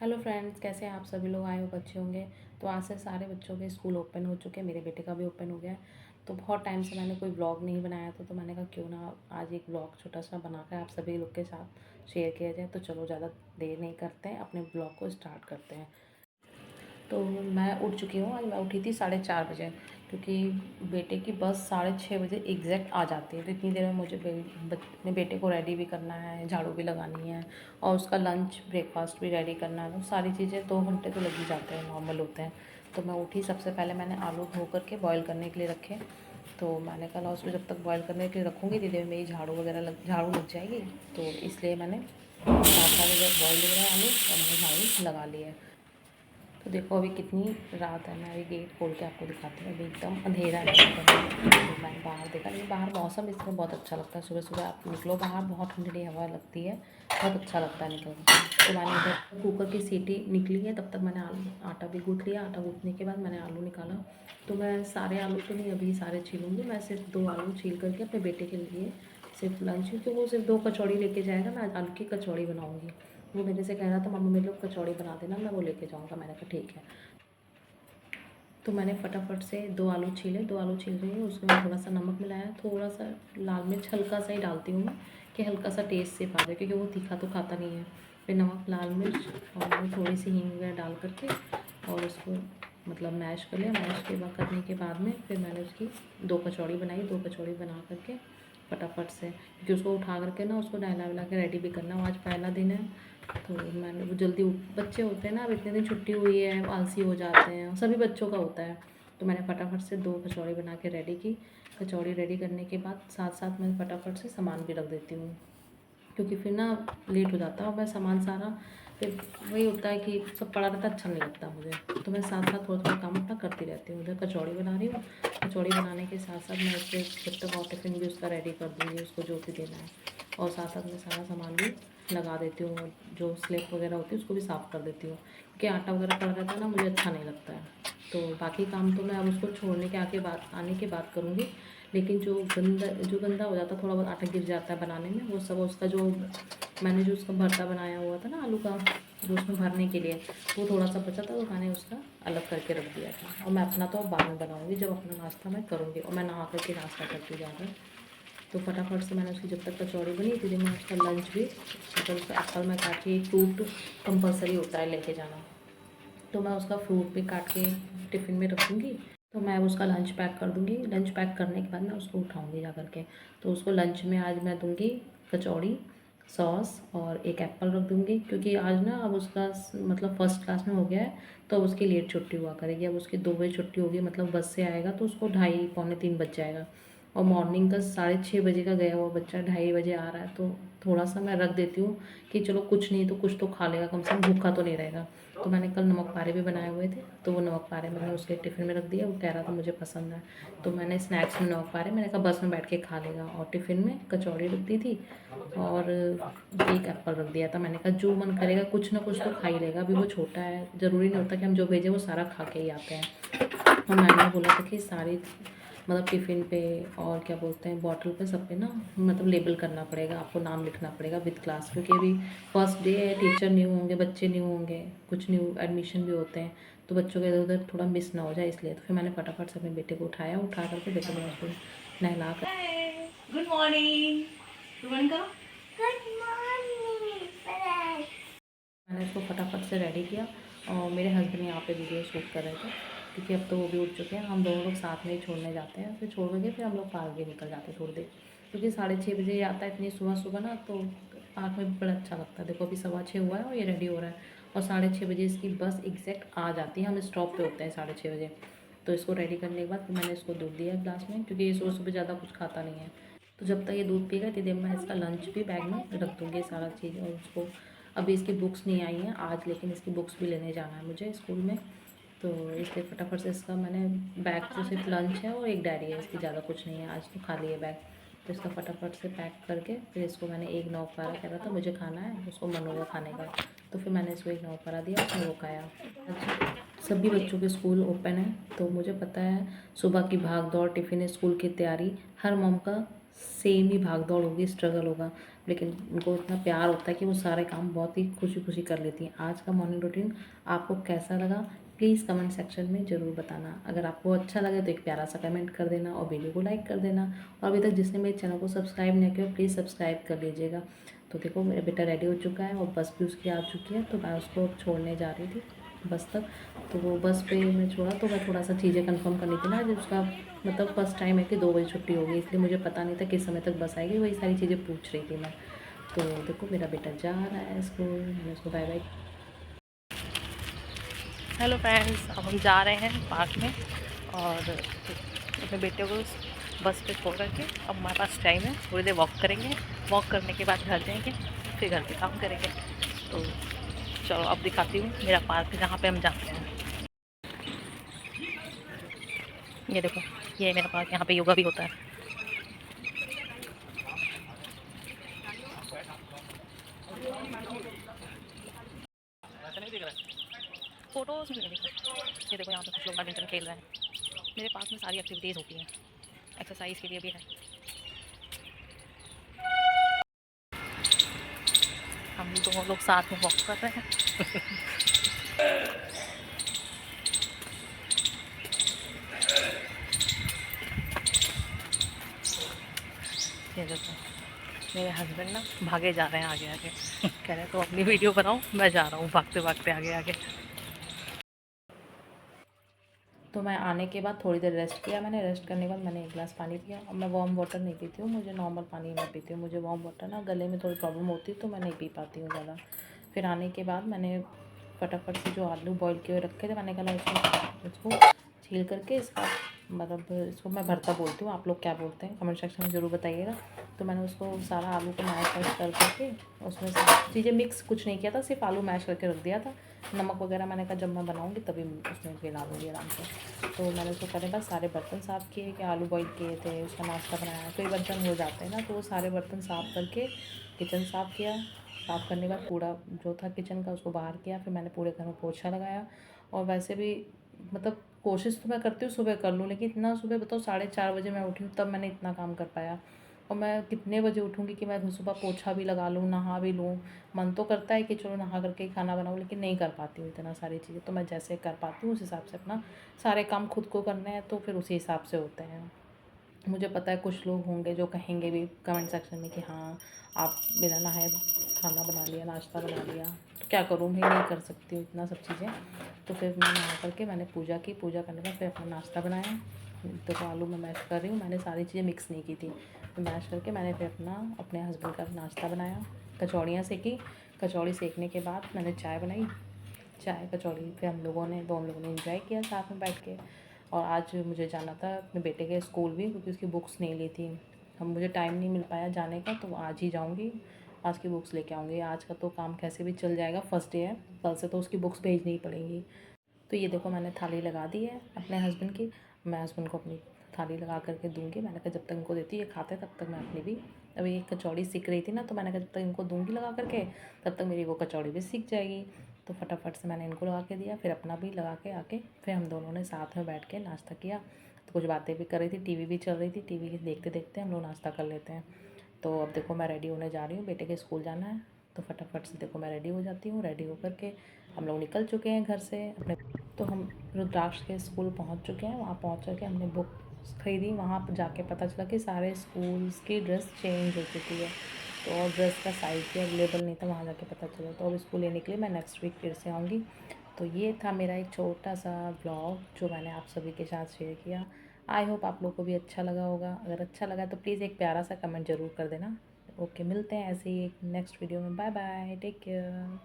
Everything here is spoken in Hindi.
हेलो फ्रेंड्स, कैसे हैं आप सभी लोग? आए हो बच्चे होंगे। तो आज से सारे बच्चों के स्कूल ओपन हो चुके हैं। मेरे बेटे का भी ओपन हो गया है। तो बहुत टाइम से मैंने कोई व्लॉग नहीं बनाया था, तो मैंने कहा क्यों ना आज एक व्लॉग छोटा सा बनाकर आप सभी लोग के साथ शेयर किया जाए। तो चलो ज़्यादा देर नहीं करते हैं, अपने ब्लॉग को स्टार्ट करते हैं। तो मैं उठ चुकी हूँ। आज मैं उठी थी 4:30 बजे, क्योंकि बेटे की बस 6:30 बजे एग्जैक्ट आ जाती है। तो इतनी देर में मुझे अपने बेटे को रेडी भी करना है, झाड़ू भी लगानी है और उसका लंच ब्रेकफास्ट भी रेडी करना है। तो सारी चीज़ें 2 घंटे तो लग ही जाते हैं, नॉर्मल होते हैं। तो मैं उठी, सबसे पहले मैंने आलू धो करके बॉयल करने के लिए रखे। तो मैंने कहा उसको जब तक बॉयल करने के लिए रखूँगी इतनी देर में मेरी झाड़ू लग जाएगी। तो इसलिए मैंने साथ साथ बॉयल हो रहा है आलू और मैंने झाड़ू लगा लिया है। तो देखो अभी कितनी रात है। मैं अभी गेट खोल के आपको दिखाती हूँ। अभी एकदम अंधेरा है। तो मैंने बाहर देखा, लेकिन बाहर मौसम इसमें बहुत अच्छा लगता है। सुबह सुबह आप निकलो बाहर, बहुत ठंडी हवा लगती है, बहुत अच्छा लगता है निकल के। तो मैंने इधर कुकर की सीटी निकली है, तब तक मैंने आटा भी गूँथ लिया। आटा गूँथने के बाद मैंने आलू निकाला। तो मैं सारे आलू तो नहीं अभी सारे छीलूँगी, मैं सिर्फ 2 आलू छील करके अपने बेटे के लिए सिर्फ लंच, क्योंकि वो सिर्फ 2 कचौड़ी लेके जाएगा। मैं आलू की कचौड़ी बनाऊँगी। वो मेरे से कह रहा था मम्मी मेरे लिए कचौड़ी बना देना, मैं वो लेके जाऊँगा। मैंने कहा ठीक है। तो मैंने फटाफट से 2 आलू छीले। 2 आलू छील रही हूँ, उसमें थोड़ा सा नमक मिलाया, थोड़ा सा लाल मिर्च हल्का सा ही डालती हूँ मैं, कि हल्का सा टेस्ट से पा जाए, क्योंकि वो तीखा तो खाता नहीं है। फिर नमक, लाल मिर्च और थोड़ी सी हींग वगैरह डाल करके और उसको मतलब मैश कर लिया। मैश के बाद करने के बाद में फिर मैंने उसकी 2 कचौड़ी बनाई। 2 कचौड़ी बना करके फटाफट से, क्योंकि उसको उठा करके ना उसको नहला वहला के रेडी भी करना। वो आज पहला दिन है। तो मैंने वो जल्दी बच्चे होते हैं ना, अब इतने दिन छुट्टी हुई है, आलसी हो जाते हैं, सभी बच्चों का होता है। तो मैंने फटाफट से 2 कचौड़ी बना के रेडी की। कचौड़ी रेडी करने के बाद साथ साथ मैं फटाफट से सामान भी रख देती हूँ, क्योंकि फिर ना लेट हो जाता है और मैं सामान सारा फिर वही होता है कि सब पड़ा रहता, अच्छा नहीं लगता मुझे। तो मैं साथ साथ थोड़ा थोड़ा काम अपना करती रहती हूँ। उधर कचौड़ी बना रही हूँ। कचौड़ी बनाने के साथ साथ मैं उसे जब तक और टिफ़िन भी उसका रेडी कर दूँगी, उसको जो भी देना है, और साथ साथ मैं सारा सामान भी लगा देती हूँ। जो स्लेप वगैरह होती है उसको भी साफ़ कर देती हूँ, क्योंकि आटा वगैरह पड़ा रहता है ना, मुझे अच्छा नहीं लगता है। तो बाकी काम तो मैं अब उसको छोड़ने के आने के बाद करूँगी। लेकिन जो गंदा हो जाता है, थोड़ा बहुत आटा गिर जाता है बनाने में, वो सब उसका जो मैंने जो उसका भरता बनाया हुआ था ना आलू का, जो उसमें भरने के लिए, वो थोड़ा सा बचा था, तो मैंने उसका अलग करके रख दिया था। और मैं अपना तो अब बाद में बनाऊँगी, जब अपना नाश्ता मैं करूँगी, और मैं नहा करके नाश्ता करती ज़्यादा। तो फटाफट से मैंने उसकी जब तक कचौड़ी बनी थी, मैं उसका लंच भी, मतलब उसका एप्पल मैं काट के, एक फ्रूट कंपलसरी होता है लेके जाना, तो मैं उसका फ्रूट भी काट के टिफ़िन में रखूँगी। तो मैं उसका लंच पैक कर दूँगी। लंच पैक करने के बाद मैं उसको उठाऊँगी जा कर के। तो उसको लंच में आज मैं दूँगी कचौड़ी, सॉस और एक एप्पल रख दूँगी, क्योंकि आज ना अब उसका मतलब फर्स्ट क्लास में हो गया है, तो अब उसकी लेट छुट्टी हुआ करेगी। अब उसकी 2 बजे छुट्टी होगी, मतलब बस से आएगा तो उसको 2:30 पौने 3 बज जाएगा। और मॉर्निंग का 6:30 बजे का गया हुआ बच्चा 2:30 बजे आ रहा है, तो थोड़ा सा मैं रख देती हूँ कि चलो कुछ नहीं तो कुछ तो खा लेगा, कम से कम भूखा तो नहीं रहेगा। तो मैंने कल नमक पारे भी बनाए हुए थे, तो वो नमक पारे मैंने उसके टिफ़िन में रख दिया। वो कह रहा था मुझे पसंद है, तो मैंने स्नैक्स में नमक पारे, मैंने कहा बस में बैठ के खा लेगा। और टिफ़िन में कचौड़ी रख दी थी और एक एप्पल रख दिया था। मैंने कहा जो मन करेगा कुछ ना कुछ तो खा ही लेगा, अभी वो छोटा है, ज़रूरी नहीं होता कि हम जो भेजें वो सारा खा के ही आते हैं। और मैंने बोला था कि सारी मतलब टिफ़िन पे और क्या बोलते हैं बॉटल पे, सब पे ना मतलब लेबल करना पड़ेगा, आपको नाम लिखना पड़ेगा विद क्लास, क्योंकि अभी फर्स्ट डे है, टीचर न्यू होंगे, बच्चे न्यू होंगे, कुछ न्यू एडमिशन भी होते हैं, तो बच्चों के इधर उधर थोड़ा मिस ना हो जाए, इसलिए। तो फिर मैंने फटाफट से अपने बेटे को उठा करके देखो मैं उसको नहला कर। गुड मॉर्निंग का। मैंने उसको फटाफट से रेडी किया और मेरे हस्बैंड यहाँ पे वीडियो शूट कर रहे थे, क्योंकि अब तो वो भी उठ चुके हैं। हम दोनों लोग साथ में ही छोड़ने जाते हैं, फिर छोड़ करके फिर हम लोग पार्क भी निकल जाते हैं थोड़ी देर, क्योंकि 6:30 बजे आता है इतनी सुबह सुबह ना, तो पार्क में भी बड़ा अच्छा लगता है। देखो अभी 6:15 हुआ है और ये रेडी हो रहा है, और 6:30 बजे इसकी बस एग्जैक्ट आ जाती है। हम स्टॉप पे होते हैं 6:30 बजे। तो इसको रेडी करने के बाद फिर मैंने इसको दूध दिया ग्लास में, क्योंकि ये सुबह सुबह ज़्यादा कुछ खाता नहीं है। तो जब तक ये दूध पिएगा इतनी देर मैं इसका लंच भी बैग में रख दूँगी सारा चीज़। और उसको अभी इसकी बुक्स नहीं आई हैं आज, लेकिन इसकी बुक्स भी लेने जाना है मुझे स्कूल में, तो इसलिए फटाफट से इसका मैंने बैग, तो सिर्फ लंच है और एक डायरी है इसकी, ज़्यादा कुछ नहीं है, आज तो खाली है बैग। तो इसका फटाफट से पैक करके फिर इसको मैंने एक नौपारा, कह रहा था मुझे खाना है, उसको मन होगा खाने का, तो फिर मैंने इसको एक नौपारा दिया, उसने वो खाया। आज सभी बच्चों के स्कूल ओपन है, तो मुझे पता है सुबह की भाग दौड़, टिफ़िन, स्कूल की तैयारी हर मॉम का सेम ही भाग दौड़ होगी, स्ट्रगल होगा, लेकिन उनको इतना प्यार होता है कि वो सारे काम बहुत ही खुशी खुशी कर लेती हैं। आज का मॉर्निंग रूटीन आपको कैसा लगा प्लीज़ कमेंट सेक्शन में ज़रूर बताना। अगर आपको अच्छा लगे तो एक प्यारा सा कमेंट कर देना और वीडियो को लाइक कर देना। और अभी तक जिसने मेरे चैनल को सब्सक्राइब नहीं किया प्लीज़ सब्सक्राइब कर लीजिएगा। तो देखो मेरा बेटा रेडी हो चुका है और बस भी उसकी आ चुकी है, तो मैं उसको छोड़ने जा रही थी बस तक। तो वो बस पे मैं छोड़ा तो मैं थोड़ा सा चीज़ें कंफर्म करनी थी ना, जब उसका मतलब फर्स्ट टाइम है कि 2 बजे छुट्टी होगी, इसलिए मुझे पता नहीं था किस समय तक बस आएगी, वही सारी चीज़ें पूछ रही थी मैं। तो देखो मेरा बेटा जा रहा है स्कूल, मैंने उसको बाय बाय। हेलो फ्रेंड्स, अब हम जा रहे हैं पार्क में और अपने बेटे को बस पे छोड़ करके अब हमारे पास टाइम है, थोड़ी देर वॉक करेंगे। वॉक करने के बाद घर जाएंगे, फिर घर के काम करेंगे। तो चलो अब दिखाती हूँ मेरा पार्क जहाँ पे हम जाते हैं। ये देखो, ये है मेरा पार्क, यहाँ पे योगा भी होता है। फोटोज में देखो, ये देखो यहाँ पे कुछ लोग बैडमिंटन खेल रहे हैं। मेरे पास में सारी एक्टिविटीज़ होती हैं, एक्सरसाइज के लिए भी है। हम दोनों लोग साथ में वॉक कर रहे हैं। ये देखो मेरे हस्बैंड ना भागे जा रहे हैं आगे आगे। कह रहे हैं तो अपनी वीडियो बनाओ, मैं जा रहा हूँ भागते भागते आगे आगे। तो मैं आने के बाद थोड़ी देर रेस्ट किया, मैंने रेस्ट करने के बाद मैंने 1 गिलास पानी पिया। और मैं वार्म वाटर नहीं पीती हूँ, मुझे नॉर्मल पानी मैं पीती हूँ। मुझे वार्म वाटर ना गले में थोड़ी प्रॉब्लम होती है तो मैं नहीं पी पाती हूँ ज़्यादा। फिर आने के बाद मैंने फटाफट से जो आलू बॉईल किए हुए रखे थे, मैंने कहा इसको छील करके इसका मतलब इसको मैं भरता बोलती हूँ, आप लोग क्या बोलते हैं कमेंट सेक्शन में ज़रूर बताइएगा। तो मैंने उसको सारा आलू को मैश वैश कर करके उसमें सब चीज़ें मिक्स कुछ नहीं किया था, सिर्फ आलू मैश करके रख दिया था। नमक वगैरह मैंने कहा जब मैं बनाऊँगी तभी उसमें मिला लूँगी आराम से। तो मैंने उसको करने के बाद सारे बर्तन साफ़ किए कि आलू बॉईल किए थे, उसका नाश्ता बनाया, कई बर्तन हो जाते हैं ना, तो वो सारे बर्तन साफ़ करके किचन साफ़ किया। साफ़ करने के बाद कूड़ा जो था किचन का उसको बाहर किया। फिर मैंने पूरे घर में पोछा लगाया। और वैसे भी मतलब कोशिश तो मैं करती हूँ सुबह कर लूँ, लेकिन इतना सुबह बताओ 4:30 बजे मैं उठी हूँ तब मैंने इतना काम कर पाया। और मैं कितने बजे उठूँगी कि मैं सुबह पोछा भी लगा लूँ, नहा भी लूँ। मन तो करता है कि चलो नहा करके ही खाना बनाऊँ, लेकिन नहीं कर पाती हूँ इतना सारी चीज़ें। तो मैं जैसे कर पाती हूँ उस हिसाब से अपना सारे काम खुद को करने हैं, तो फिर उसी हिसाब से होते हैं। मुझे पता है कुछ लोग होंगे जो कहेंगे भी कमेंट सेक्शन में कि हाँ आप बिना नहाए खाना बना लिया, नाश्ता बना लिया। तो क्या करूँ, मैं नहीं कर सकती हूँ इतना सब चीज़ें। तो फिर मैं नहा करके मैंने पूजा की, पूजा करने के बाद फिर अपना नाश्ता बनाया। तो आलू मैं मैश कर रही हूँ, मैंने सारी चीज़ें मिक्स नहीं की थी। तो मैश करके मैंने फिर अपने हस्बैंड का नाश्ता बनाया, कचौड़ियाँ सेकी। कचौड़ी सेकने के बाद मैंने चाय बनाई, चाय कचौड़ी फिर हम लोगों ने दोनों लोगों ने एंजॉय किया साथ में बैठ के। और आज मुझे जाना था अपने बेटे के स्कूल भी, क्योंकि उसकी बुक्स नहीं ली थी। अब मुझे टाइम नहीं मिल पाया जाने का, तो आज ही जाऊंगी, आज की बुक्स लेके आऊँगी। आज का तो काम कैसे भी चल जाएगा, फर्स्ट डे है, कल से तो उसकी बुक्स भेजनी ही पड़ेंगी। तो ये देखो मैंने थाली लगा दी है अपने हस्बैंड की। मैं हस्बैंड को अपनी थाली लगा करके दूंगी। मैंने कहा जब तक इनको देती ये खाते तब तक मैं अपनी भी, अभी एक कचौड़ी सीख रही थी ना, तो मैंने कहा जब तक इनको दूंगी लगा करके तब तक मेरी वो कचौड़ी भी सीख जाएगी। तो फटाफट से मैंने इनको लगा के दिया, फिर अपना भी लगा के आके फिर हम दोनों ने साथ में बैठ के नाश्ता किया। तो कुछ बातें भी कर रही थी, टीवी भी चल रही थी, टीवी देखते देखते हम लोग नाश्ता कर लेते हैं। तो अब देखो मैं रेडी होने जा रही हूँ, बेटे के स्कूल जाना है। तो फटाफट से देखो मैं रेडी हो जाती हूँ। रेडी होकर के हम लोग निकल चुके हैं घर से अपने। तो हम रुद्राक्ष के स्कूल पहुंच चुके हैं। वहाँ पहुंच कर के हमने बुक खरीदी। वहाँ पर जाके पता चला कि सारे स्कूल्स की ड्रेस चेंज हो चुकी है, तो और ड्रेस का साइज़ भी अवेलेबल नहीं था। वहाँ जाके पता चला, तो अब इसको लेने के लिए मैं नेक्स्ट वीक फिर से आऊँगी। तो ये था मेरा एक छोटा सा ब्लॉग जो मैंने आप सभी के साथ शेयर किया। आई होप आप लोग को भी अच्छा लगा होगा। अगर अच्छा लगा तो प्लीज़ एक प्यारा सा कमेंट ज़रूर कर देना। ओके, मिलते हैं ऐसे ही एक नेक्स्ट वीडियो में। Bye bye, take care.